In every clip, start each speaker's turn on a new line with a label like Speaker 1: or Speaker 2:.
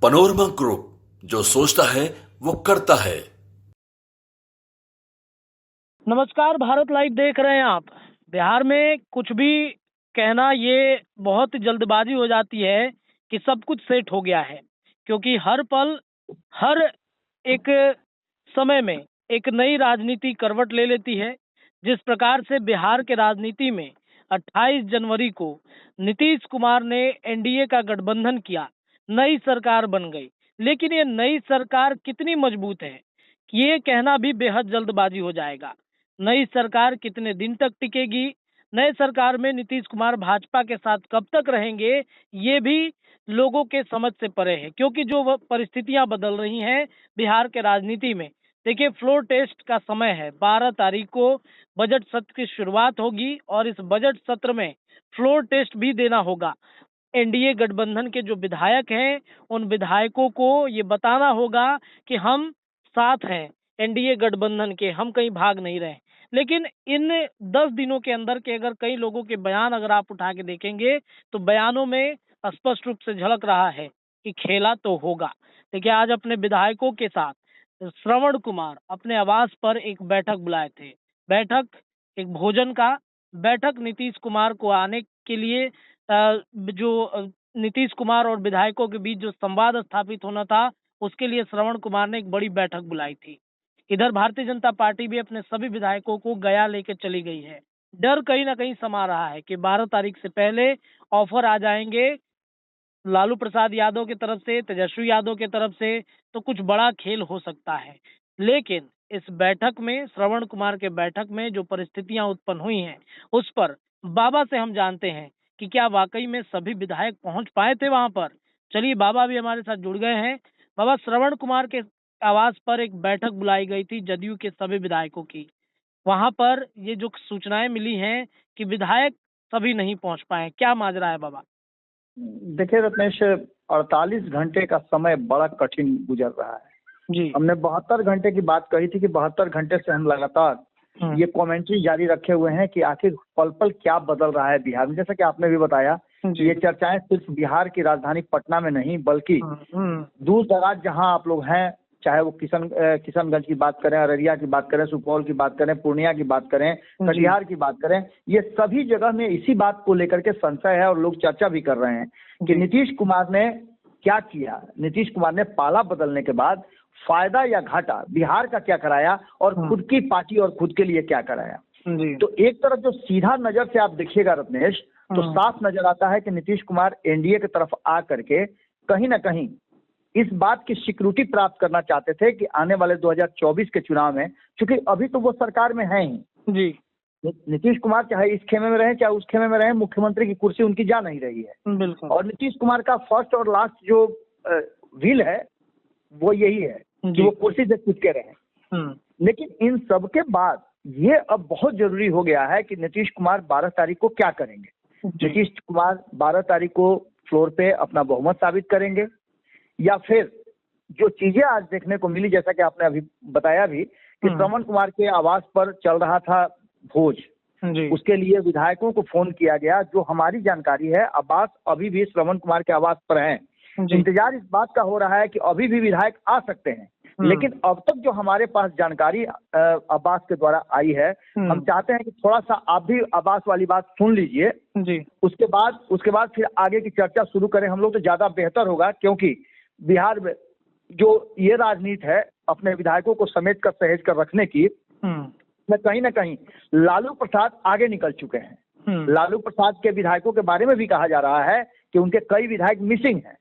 Speaker 1: Panorama group, जो सोचता है वो करता है।
Speaker 2: नमस्कार, भारत लाइव देख रहे हैं आप। बिहार में कुछ भी कहना ये बहुत जल्दबाजी हो जाती है कि सब कुछ सेट हो गया है, क्योंकि हर पल हर एक समय में एक नई राजनीति करवट ले लेती है। जिस प्रकार से बिहार के राजनीति में 28 जनवरी को नीतीश कुमार ने एनडीए का गठबंधन किया, नई सरकार बन गई, लेकिन ये नई सरकार कितनी मजबूत है ये कहना भी बेहद जल्दबाजी हो जाएगा। नई सरकार कितने दिन तक टिकेगी, नए सरकार में नीतीश कुमार भाजपा के साथ कब तक रहेंगे, ये भी लोगों के समझ से परे है, क्योंकि जो परिस्थितियां बदल रही हैं बिहार के राजनीति में। देखिए, फ्लोर टेस्ट का समय है, 12 तारीख को बजट सत्र की शुरुआत होगी और इस बजट सत्र में फ्लोर टेस्ट भी देना होगा। एनडीए गठबंधन के जो विधायक हैं उन विधायकों को ये बताना होगा कि हम साथ हैं एनडीए गठबंधन के, हम कहीं भाग नहीं रहे। लेकिन इन 10 दिनों के अंदर के अगर कई लोगों के बयान अगर आप उठा के देखेंगे तो बयानों में स्पष्ट रूप से झलक रहा है कि खेला तो होगा। देखिए, आज अपने विधायकों के साथ श्रवण कुमार अपने आवास पर एक बैठक बुलाए थे। बैठक एक भोजन का, बैठक नीतीश कुमार को आने के लिए नीतीश कुमार और विधायकों के बीच जो संवाद स्थापित होना था उसके लिए श्रवण कुमार ने एक बड़ी बैठक बुलाई थी। इधर भारतीय जनता पार्टी भी अपने सभी विधायकों को गया लेके चली गई है। डर कहीं ना कहीं समा रहा है कि 12 तारीख से पहले ऑफर आ जाएंगे लालू प्रसाद यादव की तरफ से, तेजस्वी यादव की तरफ से, तो कुछ बड़ा खेल हो सकता है। लेकिन इस बैठक में, श्रवण कुमार के बैठक में जो परिस्थितियां उत्पन्न हुई हैं उस पर बाबा से हम जानते हैं कि क्या वाकई में सभी विधायक पहुंच पाए थे वहां पर। चलिए, बाबा भी हमारे साथ जुड़ गए हैं। बाबा, श्रवण कुमार के आवास पर एक बैठक बुलाई गई थी जदयू के सभी विधायकों की। वहां पर ये जो सूचनाएं मिली हैं कि विधायक सभी नहीं पहुंच पाए, क्या माजरा है बाबा?
Speaker 3: देखिए रत्नेश, 48 घंटे का समय बड़ा कठिन गुजर रहा है
Speaker 2: जी।
Speaker 3: हमने 72 घंटे की बात कही थी कि 72 घंटे से हम लगातार ये कमेंट्री जारी रखे हुए हैं कि आखिर पल पल क्या बदल रहा है बिहार में। जैसा कि आपने भी बताया, ये चर्चाएं सिर्फ बिहार की राजधानी पटना में नहीं बल्कि दूर दराज जहां आप लोग हैं, चाहे वो किशनगंज की बात करें, अररिया की बात करें, सुपौल की बात करें, पूर्णिया की बात करें, कटिहार की बात करें, ये सभी जगह में इसी बात को लेकर के संशय है और लोग चर्चा भी कर रहे हैं कि नीतीश कुमार ने क्या किया। नीतीश कुमार ने पाला बदलने के बाद फायदा या घाटा बिहार का क्या कराया और खुद की पार्टी और खुद के लिए क्या कराया। तो एक तरफ जो सीधा नजर से आप देखिएगा रत्नेश, तो साफ नजर आता है कि नीतीश कुमार एनडीए की तरफ आ करके कहीं ना कहीं इस बात की सिक्योरिटी प्राप्त करना चाहते थे कि आने वाले 2024 के चुनाव में, क्योंकि अभी तो वो सरकार में है ही
Speaker 2: जी,
Speaker 3: नीतीश कुमार चाहे इस खेमे में रहे चाहे उस खेमे में रहे, मुख्यमंत्री की कुर्सी उनकी जा नहीं रही है।
Speaker 2: बिल्कुल।
Speaker 3: और नीतीश कुमार का फर्स्ट और लास्ट जो विल है वो यही है कि वो कुर्सी से चिपके रहे। लेकिन इन सब के बाद ये अब बहुत जरूरी हो गया है कि नीतीश कुमार 12 तारीख को क्या करेंगे। नीतीश कुमार 12 तारीख को फ्लोर पे अपना बहुमत साबित करेंगे या फिर जो चीजें आज देखने को मिली, जैसा कि आपने अभी बताया भी कि श्रवण कुमार के आवास पर चल रहा था भोज, उसके लिए विधायकों को फोन किया गया। जो हमारी जानकारी है, आवास अभी भी श्रवण कुमार के आवास पर हैं। इंतजार इस बात का हो रहा है कि अभी भी विधायक आ सकते हैं, लेकिन अब तक जो हमारे पास जानकारी अब्बास के द्वारा आई है, हम चाहते हैं कि थोड़ा सा आप भी अब्बास वाली बात सुन लीजिए जी। उसके बाद फिर आगे की चर्चा शुरू करें हम लोग, तो ज्यादा बेहतर होगा। क्योंकि बिहार में जो ये राजनीति है अपने विधायकों को समेट कर सहेज कर रखने की, में कहीं ना कहीं लालू प्रसाद आगे निकल चुके हैं। लालू प्रसाद के विधायकों के बारे में भी कहा जा रहा है कि उनके कई विधायक मिसिंग हैं।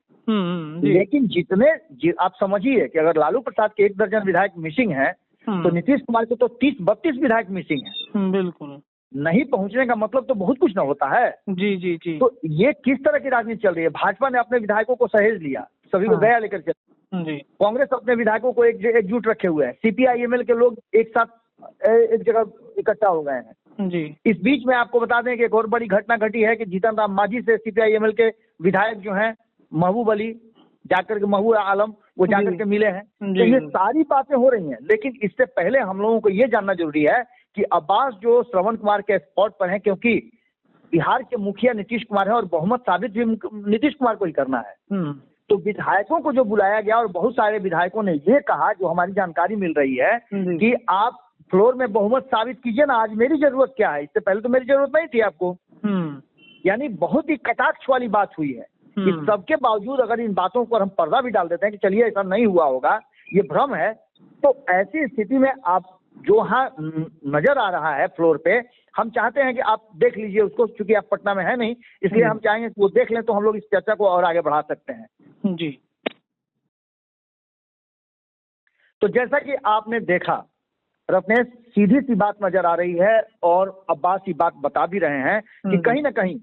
Speaker 3: लेकिन आप समझिए कि अगर लालू प्रसाद के 1 दर्जन विधायक मिसिंग हैं तो नीतीश कुमार के तो 30-32 विधायक मिसिंग हैं।
Speaker 2: बिल्कुल।
Speaker 3: नहीं पहुंचने का मतलब तो बहुत कुछ ना होता है।
Speaker 2: जी जी जी।
Speaker 3: तो ये किस तरह की राजनीति चल रही है। भाजपा ने अपने विधायकों को सहेज लिया, सभी को गया लेकर चल। कांग्रेस अपने विधायकों को एकजुट रखे हुए है। सीपीआई-एमएल के लोग एक साथ एक जगह इकट्ठा हो गए हैं जी। इस बीच में आपको बता दें कि एक और बड़ी घटना घटी है कि जीतन राम मांझी से सीपीआई-एमएल के विधायक जो हैं महबूब अली जाकर के, महबूब आलम, वो जाकर के मिले हैं। तो ये सारी बातें हो रही हैं। लेकिन इससे पहले हम लोगों को ये जानना जरूरी है कि अब्बास जो श्रवण कुमार के स्पॉट पर हैं, क्योंकि बिहार के मुखिया नीतीश कुमार है और बहुमत साबित भी नीतीश कुमार को ही करना है। तो विधायकों को जो बुलाया गया और बहुत सारे विधायकों ने ये कहा, जो हमारी जानकारी मिल रही है कि आप फ्लोर में बहुमत साबित कीजिए ना, आज मेरी जरूरत क्या है, इससे पहले तो मेरी जरूरत नहीं थी आपको। यानी बहुत ही कटाक्ष वाली बात हुई है। इस सबके बावजूद अगर इन बातों पर हम पर्दा भी डाल देते हैं कि चलिए ऐसा नहीं हुआ होगा, ये भ्रम है, तो ऐसी स्थिति में आप जो यहाँ नजर आ रहा है फ्लोर पे, हम चाहते हैं कि आप देख लीजिए उसको, क्योंकि आप पटना में है नहीं, इसलिए हम चाहेंगे कि वो देख लें तो हम लोग इस चर्चा को और आगे बढ़ा सकते हैं।
Speaker 2: जी।
Speaker 3: तो जैसा कि आपने देखा रत्नेश, सीधी सी बात नजर आ रही है और अब्बास ये बात बता भी रहे हैं कि कहीं ना कहीं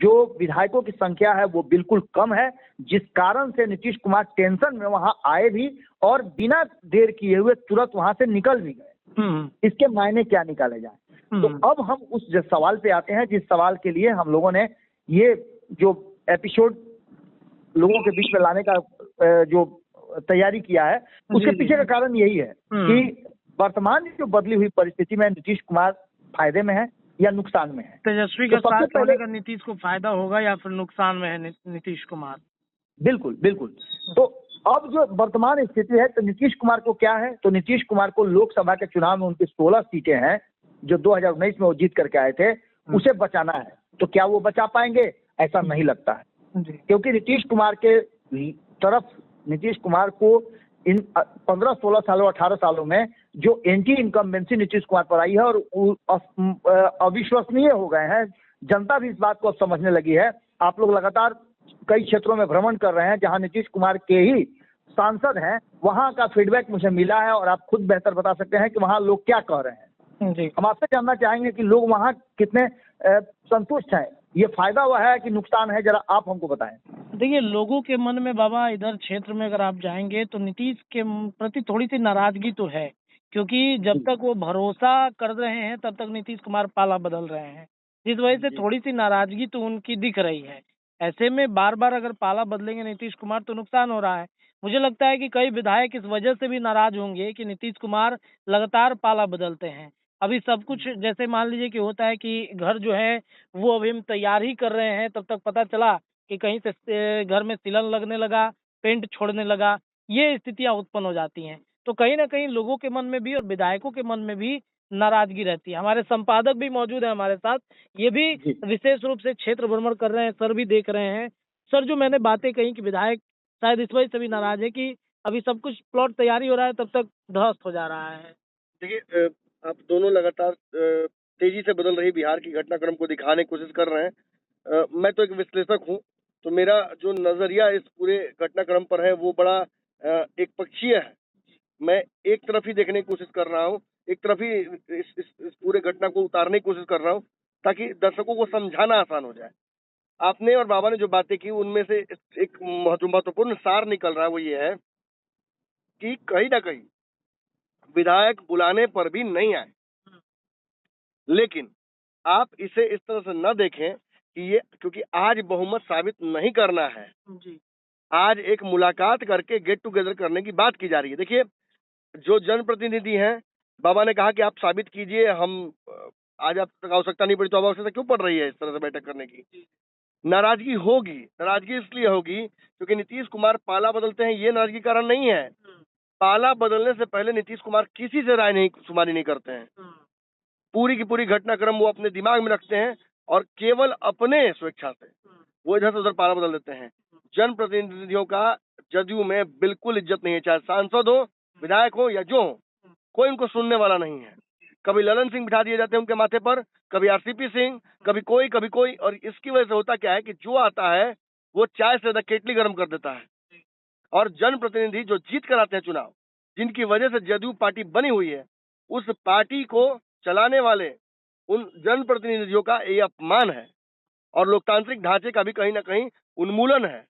Speaker 3: जो विधायकों की संख्या है वो बिल्कुल कम है, जिस कारण से नीतीश कुमार टेंशन में वहां आए भी और बिना देर किए हुए तुरंत वहां से निकल भी गए। इसके मायने क्या निकाले जाए? तो अब हम उस सवाल पे आते हैं जिस सवाल के लिए हम लोगों ने ये जो एपिसोड लोगों के बीच में लाने का जो तैयारी किया है, उसके पीछे का कारण यही है कि वर्तमान जो बदली हुई परिस्थिति में नीतीश कुमार फायदे में है या नुकसान में है।
Speaker 2: तेजस्वी का साथ होने का नीतीश को फायदा होगा या फिर नुकसान में है नीतीश कुमार?
Speaker 3: बिल्कुल बिल्कुल। तो अब जो वर्तमान स्थिति है, तो नीतीश कुमार को क्या है, तो नीतीश कुमार को लोकसभा के चुनाव में उनकी 16 सीटें हैं जो 2019 में वो जीत करके आए थे, उसे बचाना है। तो क्या वो बचा पाएंगे? ऐसा नहीं लगता है, क्योंकि नीतीश कुमार के तरफ, नीतीश कुमार को इन 15-16 सालों 18 सालों में जो एंटी इनकम्बेंसी नीतीश कुमार पर आई है और अविश्वसनीय हो गए हैं, जनता भी इस बात को अब समझने लगी है। आप लोग लगातार कई क्षेत्रों में भ्रमण कर रहे हैं जहां नीतीश कुमार के ही सांसद हैं, वहां का फीडबैक मुझे मिला है और आप खुद बेहतर बता सकते हैं कि वहां लोग क्या कह रहे हैं। हम आपसे जानना चाहेंगे कि लोग वहां कितने संतुष्ट हैं, ये फायदा हुआ है कि नुकसान है, जरा आप हमको बताएं।
Speaker 2: देखिए, लोगों के मन में बाबा इधर क्षेत्र में अगर आप जाएंगे तो नीतीश के प्रति थोड़ी सी नाराजगी तो है, क्योंकि जब तक वो भरोसा कर रहे हैं तब तक नीतीश कुमार पाला बदल रहे हैं, जिस वजह से थोड़ी सी नाराजगी तो उनकी दिख रही है। ऐसे में बार बार अगर पाला बदलेंगे नीतीश कुमार तो नुकसान हो रहा है। मुझे लगता है कि कई विधायक इस वजह से भी नाराज होंगे कि नीतीश कुमार लगातार पाला बदलते हैं। अभी सब कुछ जैसे मान लीजिए कि होता है कि घर जो है वो अभी हम तैयार ही कर रहे हैं, तब तक पता चला कि कहीं से घर में सिलन लगने लगा, पेंट छोड़ने लगा, ये स्थितियां उत्पन्न हो जाती हैं। तो कहीं ना कहीं लोगों के मन में भी और विधायकों के मन में भी नाराजगी रहती है। हमारे संपादक भी मौजूद है हमारे साथ, ये भी विशेष रूप से क्षेत्र भ्रमण कर रहे हैं, सर भी देख रहे हैं। सर, जो मैंने बातें कही कि विधायक शायद इस वजह से भी नाराज है कि अभी सब कुछ प्लॉट तैयारी हो रहा है, तब तक ध्वस्त हो जा रहा है।
Speaker 4: देखिए, आप दोनों लगातार तेजी से बदल रही बिहार की घटनाक्रम को दिखाने की कोशिश कर रहे हैं। मैं तो एक विश्लेषक हूं, तो मेरा जो नजरिया इस पूरे घटनाक्रम पर है वो बड़ा एक पक्षीय है। मैं एक तरफ ही देखने की कोशिश कर रहा हूं, एक तरफ ही इस पूरे घटना को उतारने की कोशिश कर रहा हूं, ताकि दर्शकों को समझाना आसान हो जाए। आपने और बाबा ने जो बातें की उनमें से एक महत्वपूर्ण सार निकल रहा है, वो ये है कि कहीं ना कहीं विधायक बुलाने पर भी नहीं आए, लेकिन आप इसे इस तरह से न देखें कि ये, क्योंकि आज बहुमत साबित नहीं करना है
Speaker 2: जी।
Speaker 4: आज एक मुलाकात करके गेट टुगेदर करने की बात की जा रही है। देखिए, जो जनप्रतिनिधि हैं, बाबा ने कहा कि आप साबित कीजिए, हम आज आप तक आवश्यकता नहीं पड़ी तो अब आवश्यकता क्यों पड़ रही है इस तरह से बैठक करने की? नाराजगी होगी, नाराजगी इसलिए होगी क्योंकि नीतीश कुमार पाला बदलते हैं, ये नाराजगी कारण नहीं है। पाला बदलने से पहले नीतीश कुमार किसी से राय नहीं शुमारी नहीं करते हैं। पूरी की पूरी घटनाक्रम वो अपने दिमाग में रखते हैं और केवल अपने स्वेच्छा से वो इधर से उधर पाला बदल देते हैं। जनप्रतिनिधियों का जदयू में बिल्कुल इज्जत नहीं है, चाहे सांसद हो, विधायक हो या जो हो, कोई उनको सुनने वाला नहीं है। कभी ललन सिंह बिठा दिए जाते हैं उनके माथे पर, कभी आरसीपी सिंह, कभी कोई, और इसकी वजह से होता क्या है कि जो आता है वो चाय से ज्यादा केटली गर्म कर देता है। और जनप्रतिनिधि जो जीत कर आते हैं चुनाव, जिनकी वजह से जदयू पार्टी बनी हुई है, उस पार्टी को चलाने वाले उन जनप्रतिनिधियों का ये अपमान है और लोकतांत्रिक ढांचे का भी कहीं ना कहीं उन्मूलन है।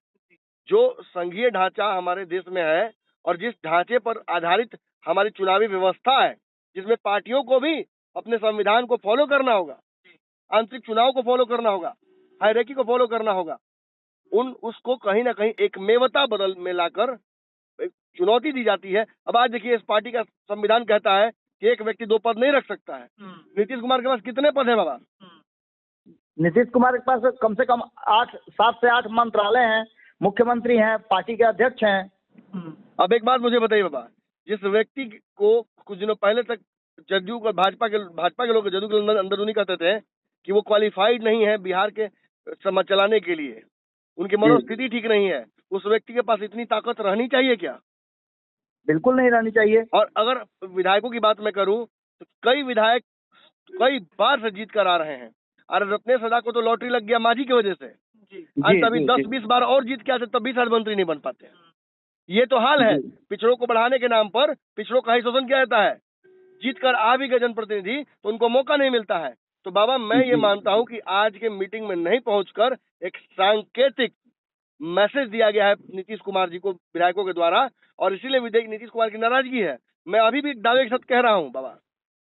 Speaker 4: जो संघीय ढांचा हमारे देश में है और जिस ढांचे पर आधारित हमारी चुनावी व्यवस्था है, जिसमें पार्टियों को भी अपने संविधान को फॉलो करना होगा, आंतरिक चुनाव को फॉलो करना होगा, हायरार्की को फॉलो करना होगा, उसको कहीं ना कहीं एक मेवता बदल में लाकर चुनौती दी जाती है। अब आज देखिए, इस पार्टी का संविधान कहता है कि एक व्यक्ति 2 पद नहीं रख सकता है। नीतीश कुमार के पास कितने पद है बाबा?
Speaker 3: नीतीश कुमार के पास कम से कम 7 से 8 मंत्रालय हैं। मुख्यमंत्री हैं, पार्टी के अध्यक्ष हैं।
Speaker 4: अब एक बात मुझे बताइए बाबा, जिस व्यक्ति को कुछ दिनों पहले तक जदयू को भाजपा के लोग जदयू के अंदरूनी कहते थे कि वो क्वालिफाइड नहीं है बिहार के समाज चलाने के लिए, उनकी मनोस्थिति ठीक नहीं है, उस व्यक्ति के पास इतनी ताकत रहनी चाहिए क्या?
Speaker 3: बिल्कुल नहीं रहनी चाहिए।
Speaker 4: और अगर विधायकों की बात मैं करूं तो कई विधायक कई बार से जीत कर आ रहे हैं। अरे रत्नेश सदा को तो लॉटरी लग गया मांझी की वजह से, आज तभी 10-20 बार और जीत के आते तब भी शायद मंत्री नहीं बन पाते। ये तो हाल है। पिछड़ों को बढ़ाने के नाम पर पिछड़ों का ही शोषण किया जाता है। जीत कर आ भी गए जनप्रतिनिधि तो उनको मौका नहीं मिलता है। तो बाबा मैं ये मानता हूं कि आज के मीटिंग में नहीं पहुंचकर एक सांकेतिक मैसेज दिया गया है नीतीश कुमार जी को विधायकों के द्वारा, और इसीलिए विधायक नीतीश कुमार की नाराजगी है। मैं अभी भी दावे के साथ कह रहा हूं बाबा,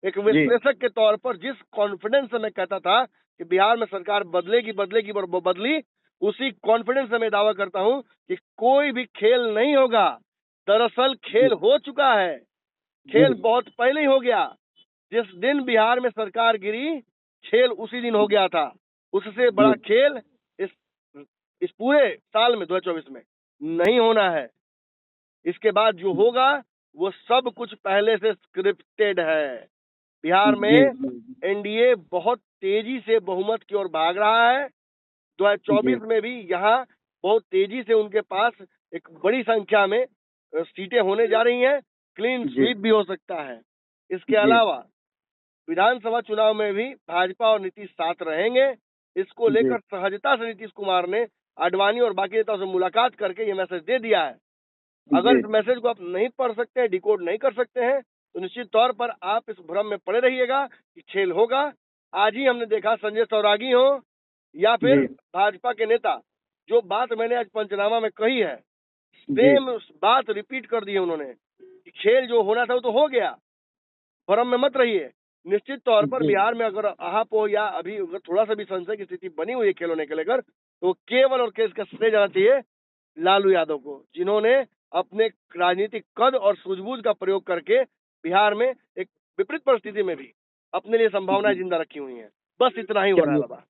Speaker 4: एक विश्लेषक के तौर पर जिस कॉन्फिडेंस से मैं कहता था कि बिहार में सरकार बदलेगी और वो बदली, उसी कॉन्फिडेंस से मैं दावा करता हूं कि कोई भी खेल नहीं होगा। दरअसल खेल हो चुका है, खेल बहुत पहले ही हो गया। जिस दिन बिहार में सरकार गिरी, खेल उसी दिन हो गया था। उससे बड़ा खेल इस पूरे साल में 2024 में नहीं होना है। इसके बाद जो होगा वो सब कुछ पहले से स्क्रिप्टेड है। बिहार में एनडीए बहुत तेजी से बहुमत की ओर भाग रहा है। 2024 में भी यहाँ बहुत तेजी से उनके पास एक बड़ी संख्या में सीटें होने जा रही हैं। क्लीन स्वीप भी हो सकता है। इसके अलावा विधानसभा चुनाव में भी भाजपा और नीतीश साथ रहेंगे। इसको लेकर सहजता से नीतीश कुमार ने आडवाणी और बाकी नेताओं से मुलाकात करके ये मैसेज दे दिया है। अगर इस मैसेज को आप नहीं पढ़ सकते हैं, डिकोड नहीं कर सकते हैं, तो निश्चित तौर पर आप इस भ्रम में पड़े रहिएगा कि खेल होगा। आज ही हमने देखा संजय सौरागी हो या फिर भाजपा के नेता, जो बात मैंने आज पंचनामा में कही है, सेम बात रिपीट कर दी है उन्होंने कि खेल जो होना था वो तो हो गया, भ्रम में मत रहिए। निश्चित तौर पर बिहार में अगर आप हो या अभी अगर थोड़ा सा भी संशय की स्थिति बनी हुई है खेल होने के लेकर, तो केवल और केवल श्रेय जाना चाहिए लालू यादव को, जिन्होंने अपने राजनीतिक कद और सूझबूझ का प्रयोग करके बिहार में एक विपरीत परिस्थिति में भी अपने लिए संभावनाएं जिंदा रखी हुई हैं। बस इतना ही हो रहा है बाबा।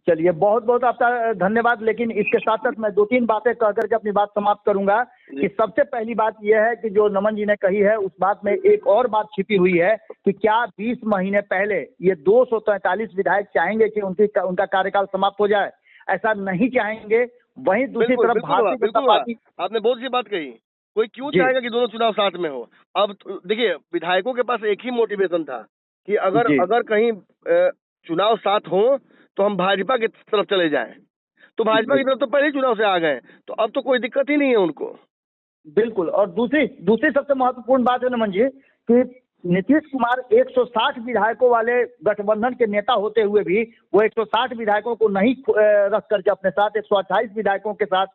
Speaker 3: चलिए, बहुत बहुत आपका धन्यवाद। लेकिन इसके साथ साथ मैं 2-3 बातें कह करके अपनी बात समाप्त करूंगा कि सबसे पहली बात यह है कि जो नमन जी ने कही है उस बात में एक और बात छिपी हुई है कि क्या 20 महीने पहले ये 243 विधायक चाहेंगे कि उनका कार्यकाल समाप्त हो जाए? ऐसा नहीं चाहेंगे। वहीं दूसरी तरफ भारतीय जनता पार्टी,
Speaker 4: आपने बहुत सी बात कही, कोई क्यों चाहेगा कि दोनों चुनाव साथ में हो? अब देखिए, विधायकों के पास एक ही मोटिवेशन था कि अगर कहीं चुनाव साथ हो तो हम भाजपा की तरफ चले जाएं। तो भाजपा की तरफ तो पहले ही चुनाव से आ गए, तो अब तो कोई दिक्कत ही नहीं है उनको।
Speaker 3: बिल्कुल। और दूसरी सबसे महत्वपूर्ण बात है नमन जी कि नीतीश कुमार 160 विधायकों वाले गठबंधन के नेता होते हुए भी वो 160 विधायकों को नहीं रख करके अपने साथ 128 विधायकों के साथ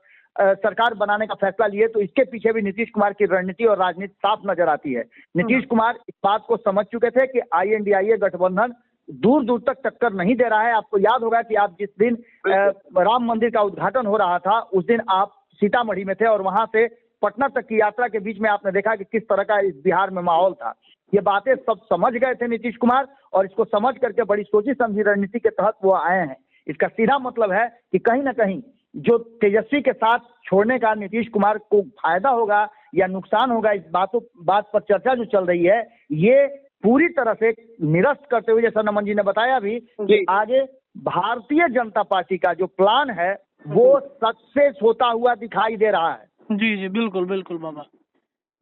Speaker 3: सरकार बनाने का फैसला लिए। तो इसके पीछे भी नीतीश कुमार की रणनीति और राजनीति साफ नजर आती है। नीतीश कुमार इस बात को समझ चुके थे कि INDIA गठबंधन दूर दूर तक टक्कर नहीं दे रहा है। आपको याद होगा कि आप जिस दिन राम मंदिर का उद्घाटन हो रहा था उस दिन आप सीतामढ़ी में थे और वहां से पटना तक की यात्रा के बीच में आपने देखा कि किस तरह का इस बिहार में माहौल था। ये बातें सब समझ गए थे नीतीश कुमार, और इसको समझ करके बड़ी सोची समझी रणनीति के तहत वो आए हैं। इसका सीधा मतलब है कि कहीं ना कहीं जो तेजस्वी के साथ छोड़ने का नीतीश कुमार को फायदा होगा या नुकसान होगा, इस बात पर चर्चा जो चल रही है, ये पूरी तरह से निरस्त करते हुए, जैसा नमन जी ने बताया भी कि आगे भारतीय जनता पार्टी का जो प्लान है वो सक्सेस होता हुआ दिखाई दे रहा है।
Speaker 2: जी बिल्कुल बिल्कुल बाबा।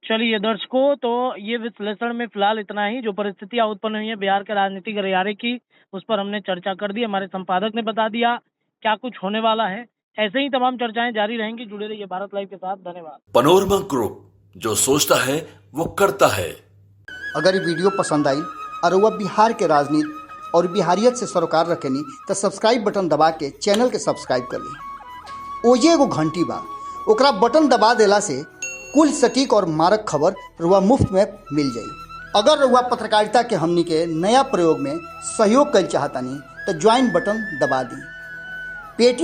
Speaker 2: चलिए दर्शकों, तो ये विश्लेषण में फिलहाल इतना ही। जो परिस्थितियां उत्पन्न हुई है बिहार के राजनीतिक गलियारे की, उस पर हमने चर्चा कर दी। हमारे संपादक ने बता दिया क्या कुछ होने वाला है। ऐसे ही तमाम चर्चाएं जारी रहेंगी। जुड़े रहिए भारत लाइव के साथ। धन्यवाद।
Speaker 1: पनोरमा ग्रुप, जो सोचता है वो करता है।
Speaker 5: अगर ये वीडियो पसंद आई और वह बिहार के राजनीति और बिहारियत से सरोकार रखेनी तो सब्सक्राइब बटन दबा के चैनल के सब्सक्राइब कर ली। ओजे एगो घंटी बा, ओकरा बटन दबा देला से कुल सटीक और मारक खबर रुआ मुफ्त में मिल जाई। अगर रुआ पत्रकारिता के हमनी के नया प्रयोग में सहयोग कर चाहतानी तो ज्वाइन बटन दबा दी। पेटीएम